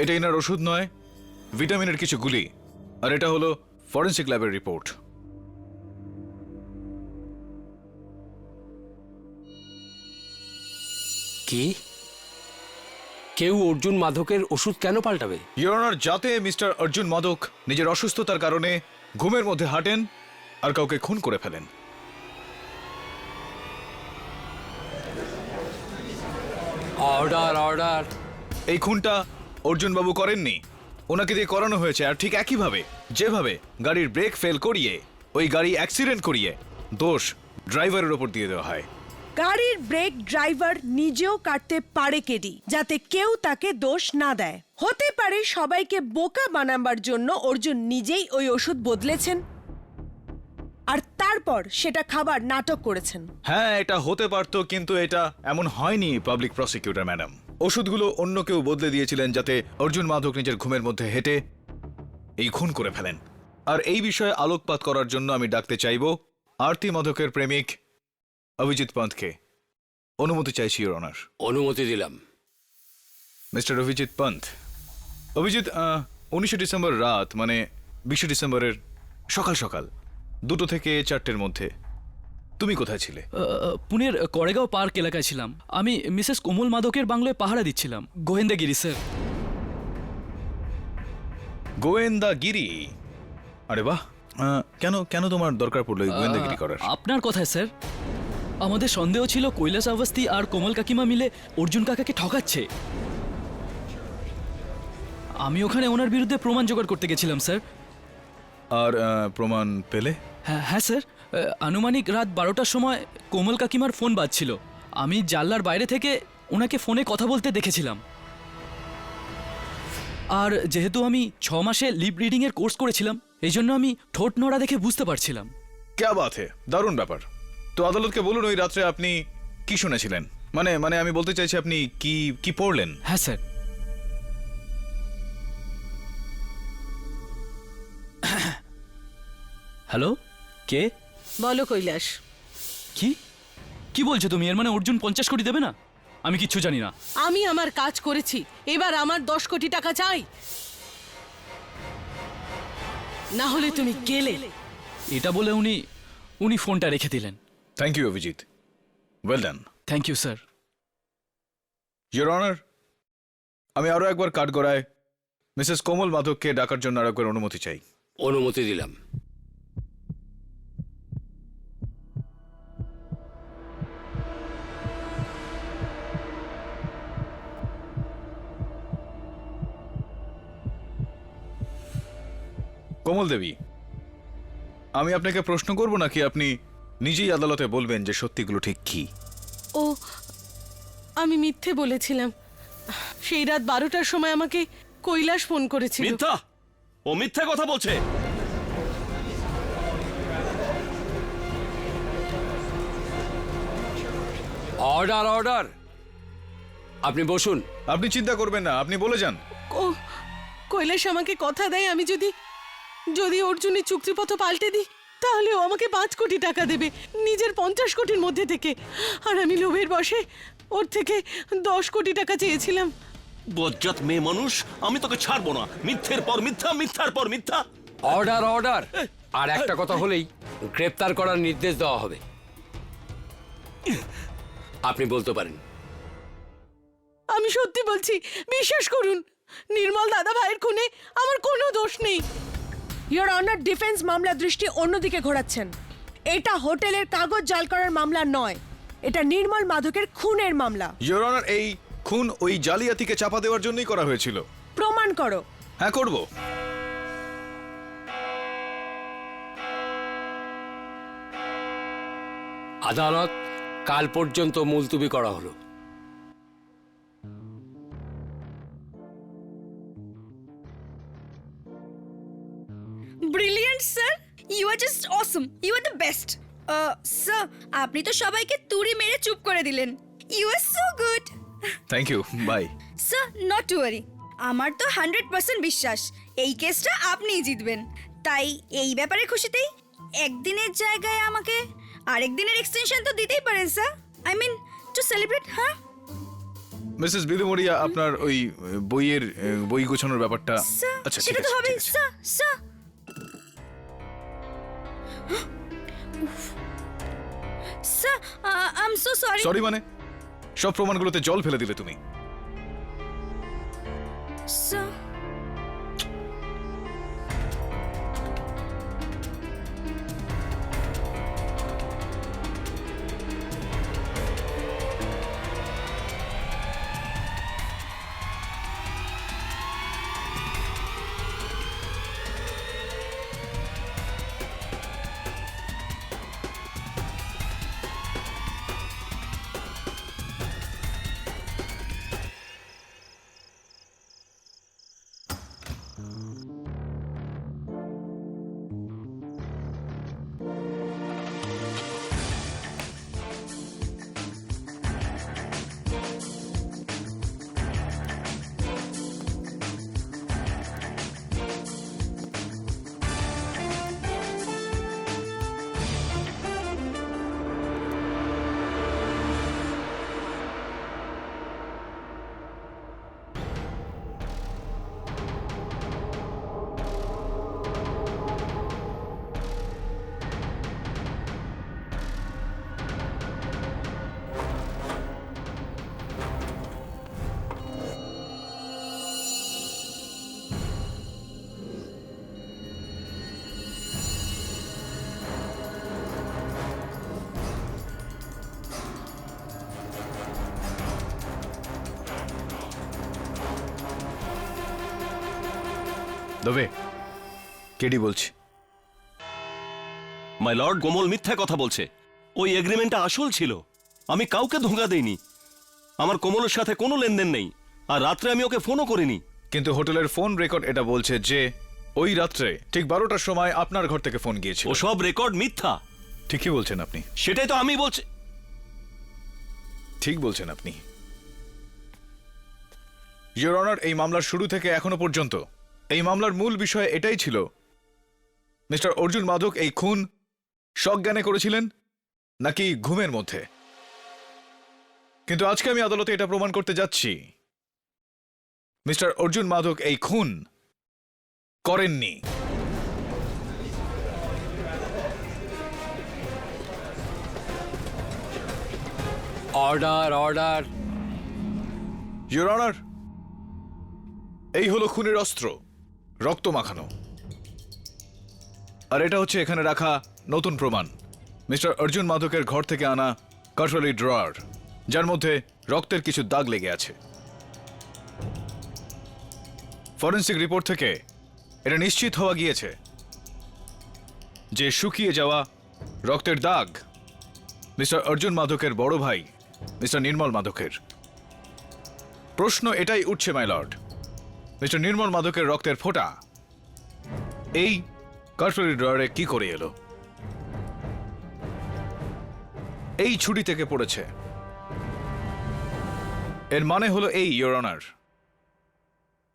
এটা এনার ওষুধ নয়, ভিটামিনের কিছু গুলি। আর এটা হলো ফরেনসিক ল্যাবের রিপোর্ট। কি? কেউ অর্জুন মাধকের ওষুধ কেন পাল্টাবে? ইওর অনার, যাতে মিস্টার অর্জুন মাদক নিজের অসুস্থতার কারণে ঘুমের মধ্যে হাঁটেন আর কাউকে খুন করে ফেলেন। Order order. এই খুনটা অর্জুন বাবু করেননি, ওনাকে দিয়ে করানো হয়েছে। আর ঠিক একইভাবে যেভাবে গাড়ির ব্রেক ফেল করিয়ে ওই গাড়ি অ্যাক্সিডেন্ট করিয়ে দোষ ড্রাইভারের ওপর দিয়ে দেওয়া হয়। গাড়ির ব্রেক ড্রাইভার নিজেও কাটতে পারে কেডি, যাতে কেউ তাকে দোষ না দেয়। হতে পারে সবাইকে বোকা বানাবার জন্য অর্জুন নিজেই ওই ওষুধ বদলেছেন আর তারপর সেটা খাবার নাটক করেছেন। হ্যাঁ, এটা হতে পারতো, কিন্তু এটা এমন হয়নি পাবলিক প্রসিকিউটর ম্যাডাম। ওষুধগুলো অন্য কেউ বদলে দিয়েছিলেন যাতে অর্জুন মাধক নিজের ঘুমের মধ্যে হেঁটে এই খুন করে ফেলেন। আর এই বিষয়ে আলোকপাত করার জন্য আমি ডাকতে চাইব আরতি মাধকের প্রেমিক অভিজিৎ পন্থকে। অনুমতি চাইছি ইওর অনার। অনুমতি দিলাম। মিস্টার অভিজিৎ পন্থ। অভিজিৎ, 19 ডিসেম্বর রাত, মানে 20 ডিসেম্বরের সকাল সকাল 2টো থেকে 4টের মধ্যে তুমি কোথায় ছিলে? পুনের করেগাঁও পার্ক এলাকায় ছিলাম। আমি মিসেস কোমল মাদকের বাংলোয় পাহারা দিচ্ছিলাম। গোয়েন্দাগিরি স্যার। গোয়েন্দাগিরি? আরে বাহ, কেন কেন তোমার দরকার পড়লো এই গোয়েন্দাগিরি করার? আপনার কথায় স্যার। আমাদের সন্দেহ ছিল কৈলাস অবস্থি আর কোমল কাকিমা মিলে অর্জুন কাকাকে ঠকাচ্ছে। আমি ওখানে ওনার বিরুদ্ধে প্রমাণ জোগাড় করতে গেছিলাম স্যার। আর প্রমাণ পেলে? হ্যাঁ স্যার, আনুমানিক রাত 12টার সময় কোমল কাকিমার ফোন বাজছিল। আমি জানলার বাইরে থেকে ওনাকে ফোনে কথা বলতে দেখেছিলাম। আর যেহেতু আমি 6 মাসে লিপ রিডিংয়ের কোর্স করেছিলাম, এই জন্য আমি ঠোঁট নড়া দেখে বুঝতে পারছিলাম। ক্যা বাত হে, দারুণ ব্যাপার। তো আদালতকে বলুন ওই রাত্রে আপনি কি শুনেছিলেন, মানে আমি বলতে চাইছি আপনি কি কি পড়লেন? হ্যাঁ স্যার। হ্যালো, কে? বলো কৈলাস। কি কি বলছো তুমি? এর মানে অর্জুন 50 কোটি দেবে না? আমি কিচ্ছু জানি না। আমি আমার কাজ করেছি, এবার আমার 10 কোটি টাকা চাই, না হলে তুমি গেলে। এটা বলে উনি ফোনটা রেখে দিলেন। Thank you Abhijit, well done. Thank you sir. Your honour, আমি আরো একবার কাঠগড়ায় মিসেস কোমল মাধবকে ডাকার জন্য আর একবার অনুমতি চাই। অনুমতি দিলাম। কোমল দেবী, আমি আপনাকে প্রশ্ন করব নাকি আপনি নিজেই আদালতে বলবেন যে সত্যিগুলো ঠিক কি? ও, আমি মিথ্যে বলেছিলাম। সেই রাত 12টার সময় আমাকে কৈলাস ফোন করেছিল। মিথ্যা! ও মিথ্যা কথা বলছে। Order order. আপনি বসুন। আপনি চিন্তা করবেন না, আপনি বলে যান। কৈলাস আমাকে কথা দেয় আমি যদি অর্জুনের চুক্তিপত্র পাল্টে দিই তাহলে ও আমাকে 5 কোটি টাকা দেবে নিজের 50 কোটির মধ্যে থেকে। আর আমি লোভের বশে ওর থেকে 10 কোটি টাকা চেয়েছিলাম। বজ্জাত মেয়ে মানুষ, আমি তোকে ছাড়বো না। মিথ্যের পর মিথ্যা, মিথ্যার পর মিথ্যা। Order order. আর একটা কথা হলেই গ্রেপ্তার করার নির্দেশ দেওয়া হবে। আপনি বলতে পারেন। আমি সত্যি বলছি, বিশ্বাস করুন, নির্মল দাদা ভাইয়ের খুনে আমার কোনো দোষ নেই। ইওর অনার, ডিফেন্স মামলা দৃষ্টি অন্যদিকে ঘোরাচ্ছেন। এটা হোটেলের কাগজ জাল করার মামলা নয়, এটা নির্মল মাধকের খুনের মামলা। ইওর অনার, এই খুন ওই জালিয়াতিকে চাপা দেওয়ার জন্যই করা হয়েছিল। প্রমাণ করো। হ্যাঁ, করব। আদালত কাল পর্যন্ত মুলতুবি করা হলো। Brilliant sir, you are just awesome, you are the best. Sir, আপনি তো সবাইকে তুড়ি মেরে চুপ করে দিলেন। You are so good. Thank you, bye. Sir, not to worry, আমার তো 100% বিশ্বাস এই কেসটা আপনিই জিতবেন। তাই এই ব্যাপারে খুশিতেই একদিনের জায়গায় আমাকে আরেকদিনের এক্সটেনশন তো দিতেই পারেন sir. I mean to celebrate. হ্যাঁ মিসেস বিদুমরিয়া, আপনার ওই বইয়ের বই গোছানোর ব্যাপারটা স্যার, আচ্ছা ঠিক সেটা তো আছে, হবে ঠিক আছে। Sir. Sir sir I am so sorry. Sorry মানে সব প্রমাণগুলোতে জল ফেলে দিলে তুমি। স্যার দবে কেডি বলছি। মাই লর্ড, কোমল মিথ্যা কথা বলছে। ওই এগ্রিমেন্টটা আসল ছিল। আমি কাউকে ধোঁকা দেইনি। আমার কোমলের সাথে কোনো লেনদেন নেই, আর রাত্রে আমি ওকে ফোনও করিনি। কিন্তু হোটেলের ফোন রেকর্ড এটা বলছে যে ওই রাত্রে ঠিক 12টার সময় আপনার ঘর থেকে ফোন গিয়েছিল। ও সব রেকর্ড মিথ্যা। ঠিকই বলছেন আপনি, সেটাই তো আমি বলছি। ঠিক বলছেন আপনি। ইওর অনার, এই মামলার শুরু থেকে এখনো পর্যন্ত এই মামলার মূল বিষয় এটাই ছিল মিস্টার অর্জুন মাধক এই খুন সজ্ঞানে করেছিলেন নাকি ঘুমের মধ্যে। কিন্তু আজকে আমি আদালতে এটা প্রমাণ করতে যাচ্ছি মিস্টার অর্জুন মাধক এই খুন করেননি। Order order. ইওর অনার, এই হলো খুনের অস্ত্র, রক্ত মাখানো। আর এটা হচ্ছে এখানে রাখা নতুন প্রমাণ, মিস্টার অর্জুন মাধকের ঘর থেকে আনা কাটলারি ড্রয়ার, যার মধ্যে রক্তের কিছু দাগ লেগে আছে। ফরেন্সিক রিপোর্ট থেকে এটা নিশ্চিত হওয়া গিয়েছে যে শুকিয়ে যাওয়া রক্তের দাগ মিস্টার অর্জুন মাধকের বড় ভাই মিস্টার নির্মল মাধকের। প্রশ্ন এটাই উঠছে মাই লর্ড, মিস্টার নির্মল মাধকের রক্তের ফোঁটা এই কাটলারি ড্রয়ারে কি করে এলো? এই ছুরি থেকে পড়েছে। এর মানে হলো এই, ইওর অনার,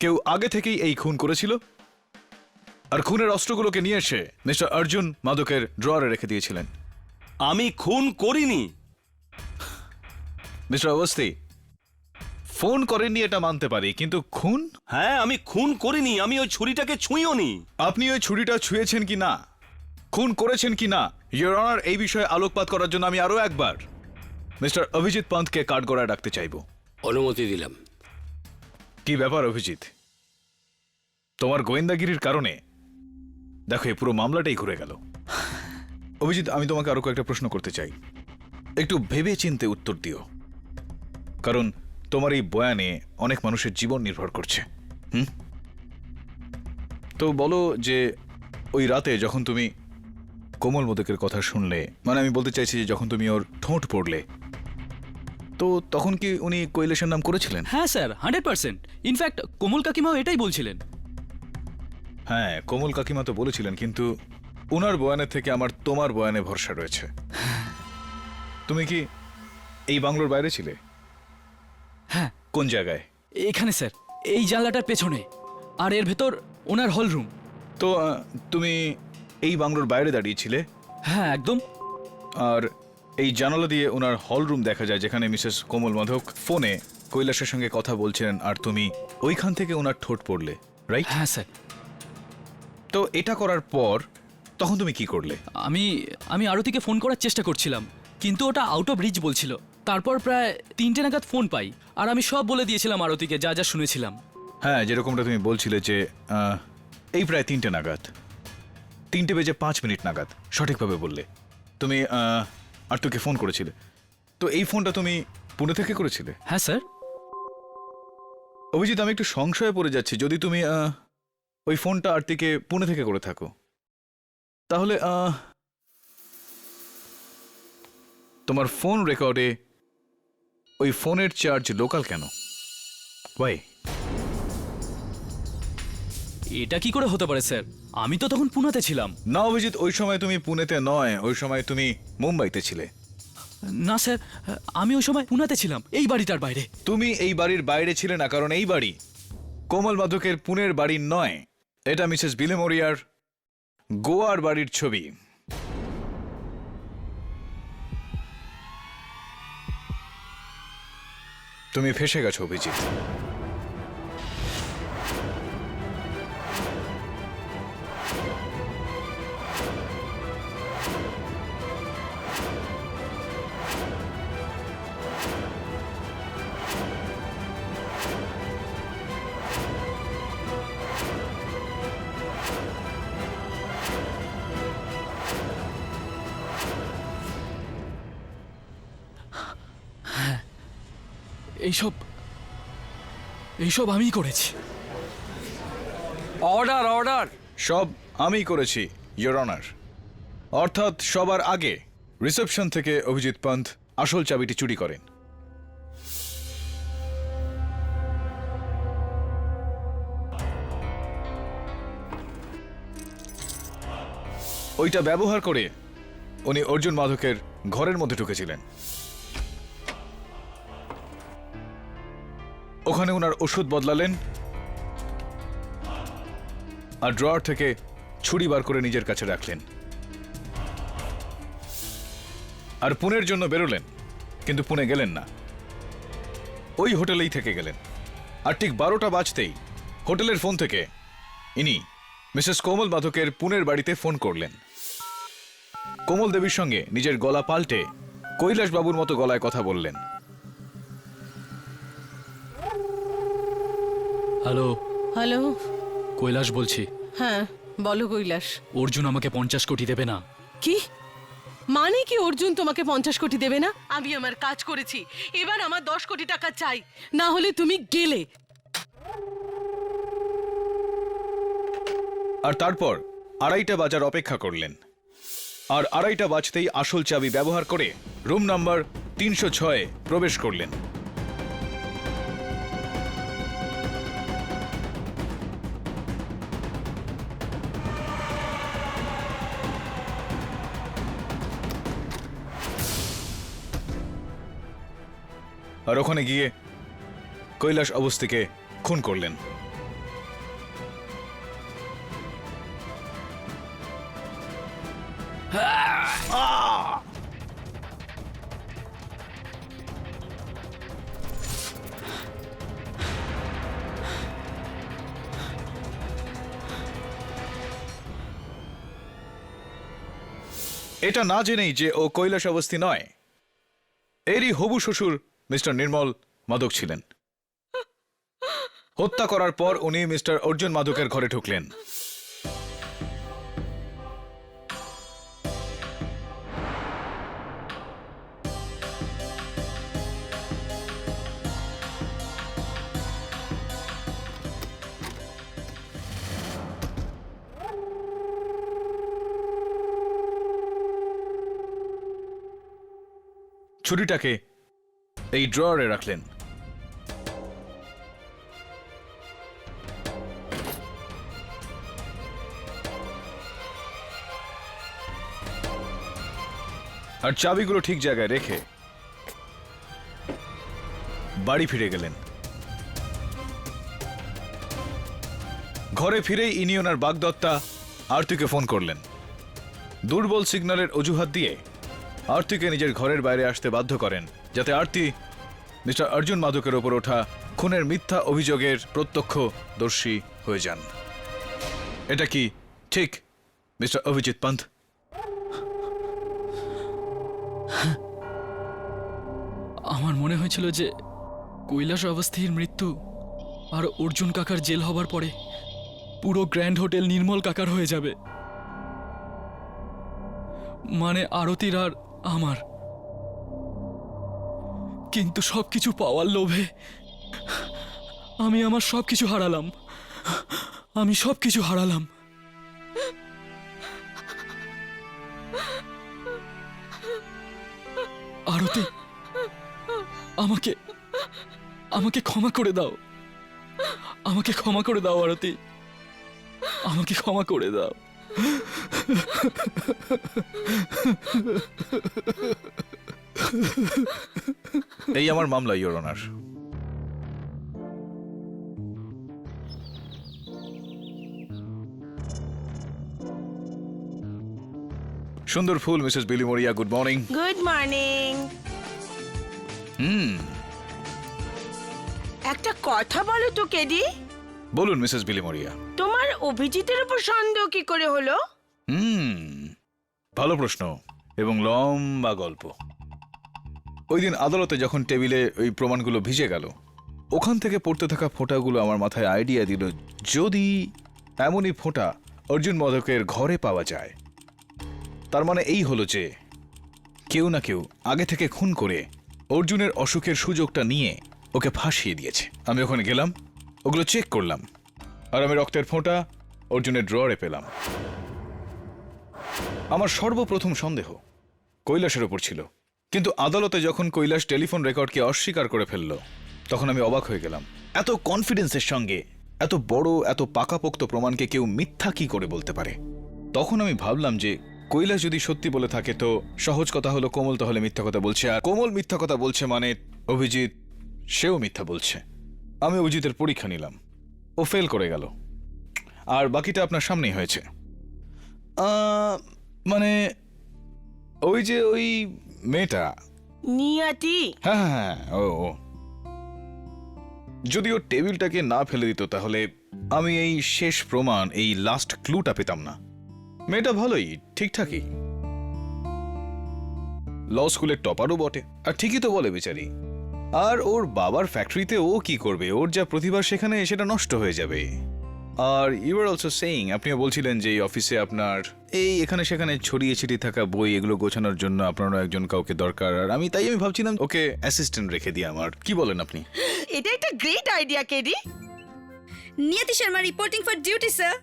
কেউ আগে থেকেই এই খুন করেছিল আর খুনের অস্ত্রগুলোকে নিয়ে এসে মিস্টার অর্জুন মাধকের ড্রয়ারে রেখে দিয়েছিলেন। আমি খুন করিনি। মিস্টার অবস্থি, ফোন করেননি এটা মানতে পারি, কিন্তু খুন? হ্যাঁ, আমি খুন করিনি। আমি ওই ছুরিটাকে ছুঁইও নি। আপনি ওই ছুরিটা ছুঁয়েছেন কি না, খুন করেছেন কি না, ইওর অনার, এই বিষয়ে আলোকপাত করার জন্য আমি আরো একবার মিস্টার অভিজিৎ পান্তকে কাঠগড়ায় ডাকতে চাইব। অনুমতি দিলাম। কি ব্যাপার অভিজিৎ, তোমার গোয়েন্দাগিরির কারণে দেখো এই পুরো মামলাটাই ঘুরে গেল। অভিজিৎ, আমি তোমাকে আরো কয়েকটা প্রশ্ন করতে চাই, একটু ভেবে চিন্তে উত্তর দিও, কারণ তোমার এই বয়ানে অনেক মানুষের জীবন নির্ভর করছে। তো বলো যে ওই রাতে যখন তুমি কোমল মোদকের কথা শুনলে, মানে আমি বলতে চাইছি যে যখন তুমি ওর ঠোঁট পড়লে, তো তখন কি উনি কৈলাসের নাম করেছিলেন? হ্যাঁ স্যার, 100%। ইনফ্যাক্ট কোমল কাকিমাও এটাই বলছিলেন। হ্যাঁ, কোমল কাকিমা তো বলেছিলেন, কিন্তু ওনার বয়ানের থেকে আমার তোমার বয়ানে ভরসা রয়েছে। তুমি কি এই বাংলোর বাইরে ছিলে? হ্যাঁ। কোন জায়গায়? এখানে স্যার। এই জানলাটার পেছনে, আর এর ভেতর ওনার হল রুম। তো তুমি এই বাংলোর বাইরে দাঁড়িয়েছিলে, হ্যাঁ একদম। আর এই জানালা দিয়ে ওনার হল রুম দেখা যায়, যেখানে মিসেস কোমল মাধক ফোনে কৈলাসের সঙ্গে কথা বলছিলেন, আর তুমি ওইখান থেকে ওনার ঠোঁট পড়লে, রাইট? হ্যাঁ স্যার। তো এটা করার পর তখন তুমি কি করলে? আমি আরতিকে ফোন করার চেষ্টা করছিলাম, কিন্তু ওটা আউট অফ রিচ বলছিল। তারপর প্রায় 3টে নাগাদ ফোন পাই, আর আমি সব বলে দিয়েছিলাম আরতিকে, যা যা শুনেছিলাম। হ্যাঁ, যেরকমটা তুমি বলছিলে যে এই প্রায় 3টে নাগাদ, 3:05 নাগাদ সঠিকভাবে বললে তুমি আরতুকে ফোন করেছিলে। তো এই ফোনটা তুমি পুনে থেকে করেছিলে? হ্যাঁ স্যার। অভিজিৎ, আমি একটু সংশয়ে পড়ে যাচ্ছি। যদি তুমি ওই ফোনটা আরতিকে পুনে থেকে করে থাকো, তাহলে তোমার ফোন রেকর্ডে ওই ফোনের চার্জ লোকাল কেন? ওয়াই? এটা কি করে হতে পারে স্যার? আমি তো তখন পুনেতে ছিলাম। না অভিজিৎ, ওই সময় তুমি পুনেতে নয়, ওই সময় তুমি মুম্বাইতে ছিলে। না স্যার, আমি ওই সময় পুনেতে ছিলাম, এই বাড়িটার বাইরে। তুমি এই বাড়ির বাইরে ছিলে না, কারণ এই বাড়ি কোমল মাধকের পুনের বাড়ি নয়। এটা মিসেস বিলেমোরিয়ার গোয়ার বাড়ির ছবি। তুমি ফেসে গেছো অভিজিৎ। এইসব আমিই করেছি। Order order. সব আমিই করেছি, ইয়োর অনার। অর্থাৎ সবার আগে রিসেপশন থেকে অভিজিৎ পন্থ আসল চাবিটি চুরি করেন। ওইটা ব্যবহার করে উনি অর্জুন মাধকের ঘরের মধ্যে ঢুকেছিলেন। ওখানে ওনার ওষুধ বদলালেন, আর ড্রয়ার থেকে ছুরি বার করে নিজের কাছে রাখলেন, আর পুনের জন্য বেরোলেন। কিন্তু পুনে গেলেন না, ওই হোটেলেই থেকে গেলেন। আর ঠিক 12টা বাজতেই হোটেলের ফোন থেকে ইনি মিসেস কোমল মাধকের পুনের বাড়িতে ফোন করলেন। কোমল দেবীর সঙ্গে নিজের গলা পাল্টে কৈলাস বাবুর মতো গলায় কথা বললেন। Hello, hello. কৈলাস বলছি। হ্যাঁ বলো কৈলাস। অর্জুন আমাকে 50 কোটি দেবে না। কি মানে? কি অর্জুন তোমাকে 50 কোটি দেবে না? আমি আমার কাজ করেছি, এবার আমার 10 কোটি টাকা চাই, না হলে তুমি গেলে। আর তারপর 2:30 বাজার অপেক্ষা করলেন, আর 2:30 বাজতেই আসল চাবি ব্যবহার করে রুম নাম্বার 306 প্রবেশ করলেন। আর ওখানে গিয়ে কৈলাস অবস্থিকে খুন করলেন। এটা না জেনেই যে ও কৈলাস অবস্থি নয়, এরই হবু শ্বশুর মিস্টার নির্মল মাধক ছিলেন। হত্যা করার পর উনি মিস্টার অর্জুন মাধকের ঘরে ঢুকলেন। ছুরিটাকে এই ড্রয়ারে রাখলেন। আর চাবিগুলো ঠিক জায়গায় রেখে বাড়ি ফিরে গেলেন। ঘরে ফিরেই ইনি ওনার বাগদত্তা আরতিকে ফোন করলেন। দুর্বল সিগন্যালের অজুহাত দিয়ে আরতিকে নিজের ঘরের বাইরে আসতে বাধ্য করেন, যাতে আরতি মিস্টার অর্জুন মাধকের ওপর ওঠা খুনের মিথ্যা অভিযোগের প্রত্যক্ষদর্শী হয়ে যান। এটা কি ঠিক মিস্টার অভিজিৎ পান্থ? আমার মনে হয়েছিল যে কৈলাস অবস্থির মৃত্যু আর অর্জুন কাকার জেল হবার পরে পুরো গ্র্যান্ড হোটেল নির্মল কাকার হয়ে যাবে, মানে আরতির আর আমার। কিন্তু সবকিছু পাওয়ার লোভে আমি আমার সবকিছু হারালাম। আমি সবকিছু হারালাম। আরতি, আমাকে আমাকে ক্ষমা করে দাও। আমাকে ক্ষমা করে দাও আরতি, আমাকে ক্ষমা করে দাও। এই আমার মামলা, ইওর অনার। সুন্দর ফুল মিসেস বিলি মরিয়া, গুড মর্নিং। Good morning. একটা কথা বলো তো কেডি, বলুন মিসেস বিলি মরিয়া। তোমার অভিজিতের উপর সন্দেহ কি করে হলো? ভালো প্রশ্ন এবং লম্বা গল্প। ওই দিন আদালতে যখন টেবিলে ওই প্রমাণগুলো ভিজে গেল, ওখান থেকে পড়তে থাকা ফোঁটাগুলো আমার মাথায় আইডিয়া দিল, যদি এমনই ফোঁটা অর্জুন মাধকের ঘরে পাওয়া যায়, তার মানে এই হলো যে কেউ না কেউ আগে থেকে খুন করে অর্জুনের অসুখের সুযোগটা নিয়ে ওকে ফাঁসিয়ে দিয়েছে। আমি ওখানে গেলাম, ওগুলো চেক করলাম, আর আমি রক্তের ফোঁটা অর্জুনের ড্রয়ারে পেলাম। আমার সর্বপ্রথম সন্দেহ কৈলাসের ওপর ছিল, কিন্তু আদালতে যখন কৈলাস টেলিফোন রেকর্ডকে অস্বীকার করে ফেলল, তখন আমি অবাক হয়ে গেলাম। এত কনফিডেন্সের সঙ্গে এত বড় এত পাকাপোক্ত প্রমাণকে কেউ মিথ্যা কি করে বলতে পারে? তখন আমি ভাবলাম যে কৈলাস যদি সত্যি বলে থাকে, তো সহজ কথা হলো কোমল তাহলে মিথ্যা কথা বলছে, আর কোমল মিথ্যা কথা বলছে মানে অভিজিৎ সেও মিথ্যা বলছে। আমি অভিজিতের পরীক্ষা নিলাম, ও ফেল করে গেল, আর বাকিটা আপনার সামনেই হয়েছে। মানে ওই যে ওই মেয়েটা নিয়াতি, হ্যাঁ ও যদি ও টেবিলটাকে না ফেলে দিত, তাহলে আমি এই শেষ প্রমাণ, এই লাস্ট ক্লুটা পেতাম না। মেয়েটা ভালোই, ঠিকঠাকই, ল স্কুলের টপারও বটে, আর ঠিকই তো বলে বেচারি। আর ওর বাবার ফ্যাক্টরিতে ও কি করবে? ওর যা প্রতিভা সেখানে সেটা নষ্ট হয়ে যাবে। আর ইউ আর অলসো সেইং, আপনিও বলছিলেন যে এই অফিসে আপনার এই এখানে সেখানে ছড়িয়ে ছিটিয়ে থাকা বই এগুলো গোছানোর জন্য আপনারও একজন কাউকে দরকার, আর আমি ভাবছিলাম ওকে অ্যাসিস্ট্যান্ট রেখে দিই আমার। কি বলেন আপনি? এটা একটা great idea KD. Niyati Sharma reporting for duty sir.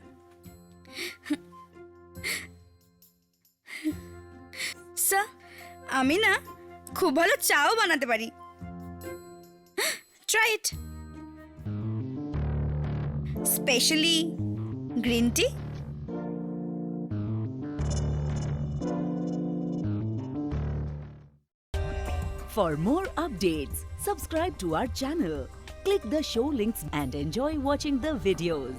Sir, আমি না খুব ভালো চাও বানাতে পারি। Try it, specially green tea. For more updates, subscribe to our channel, click the show links and enjoy watching the videos.